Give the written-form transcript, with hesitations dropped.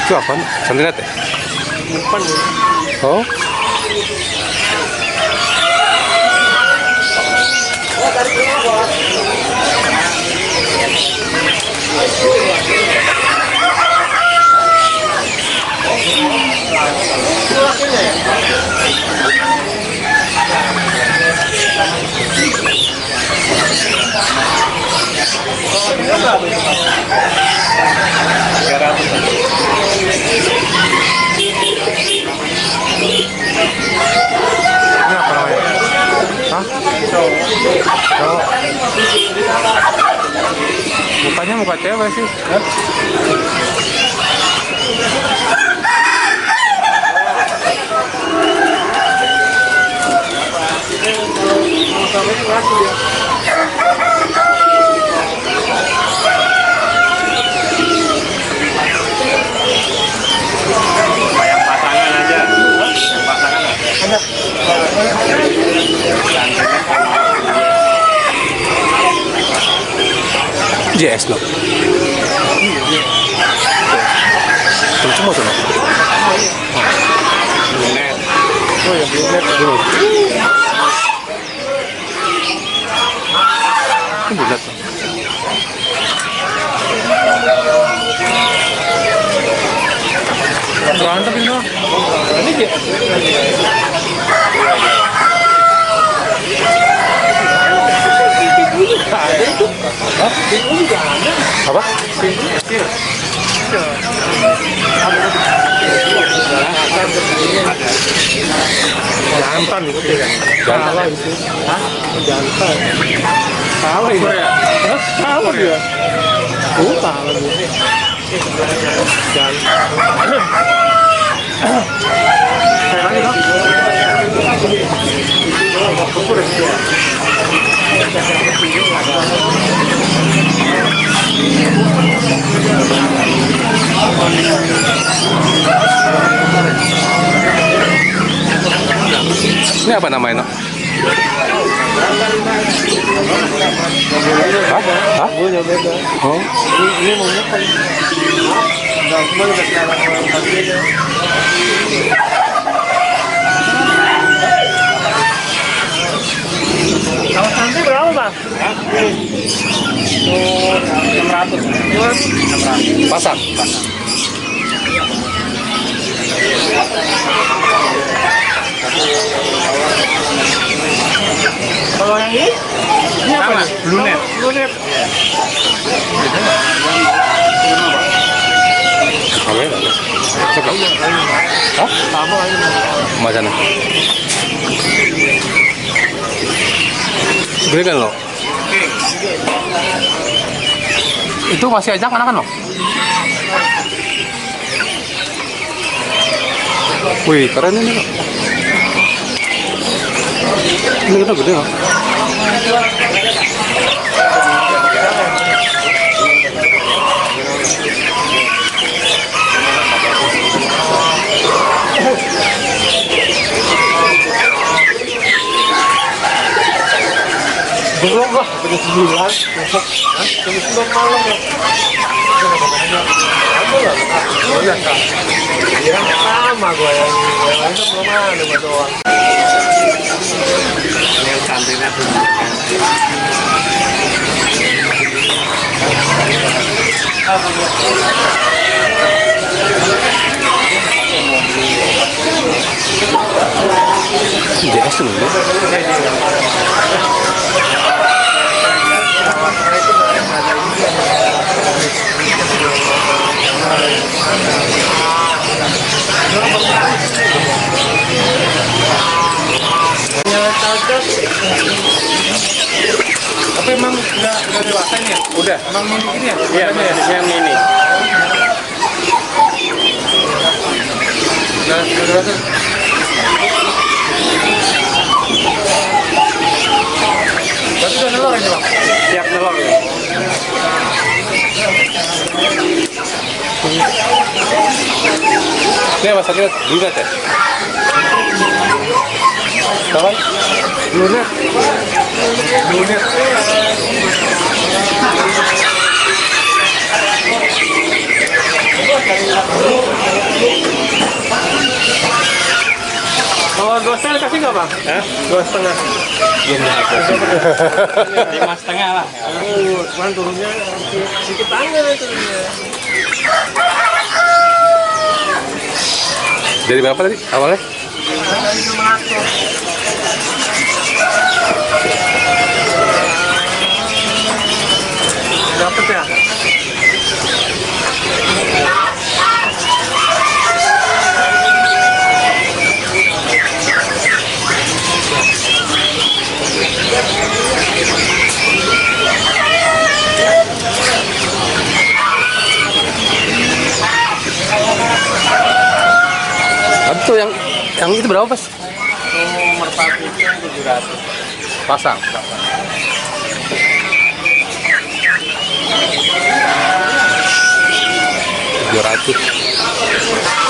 Itu apa? Santet ya? Umpan. Oh. Ini apa namanya? Hah? Cowok. Mukanya muka cewek sih. Yang pasangan aja. Yang pasangan ada. JS no. Cuma tuh. Lunet. Oh ya, belum. Bulat. Berantem ini loh. Ini dia. Ada itu. Hah? Pingu juga ada. Apa? Pingu kecil. Jantan itu. Jantan itu. Hah? Jantan. Salah itu ya? Hah? Salah dia. Salah dia. Jantan. Saya lagi dong. Ini apa namanya? Hah? Hah? Oh. Ini maunya kan. Nah, semua udah sekarang paginya. Kalau santai berapa, Bang? Hah? 600. 600. Pasang. Kalau yang ini apa nih? Lunet. Lunet. Kawin. Hah? Sama aja. Macam mana? Gede kan lo? Itu masih ajak mana kan lo? Wih, keren ini lo. Ini kita gede nggak? Belum lah, udah 9. Jam 9 malam ya. Kamu lah, iya kak. Iya sama gue yang lain belum ada doang. Ini yang santrinya tuh. JS tuh loh. Tapi emang udah dewasa nih ya? Udah. Emang ini ya? Iya, yang ini. Udah dewasa. Berarti udah nelor ini, Bang? Siap nelor ya. Ini apa sakit? Lunet ya? Kawan? Lunet. Lunet. Oh, 2,5 kasih nggak bang? Hah? 2,5. Belum ada. 5,5 lah. Kemarin turunnya sedikit banget turunnya. Jadi berapa tadi awalnya? Dari 600. Dapat ya? Itu yang itu berapa pas? Itu merpati itu 700. Pasang. 700.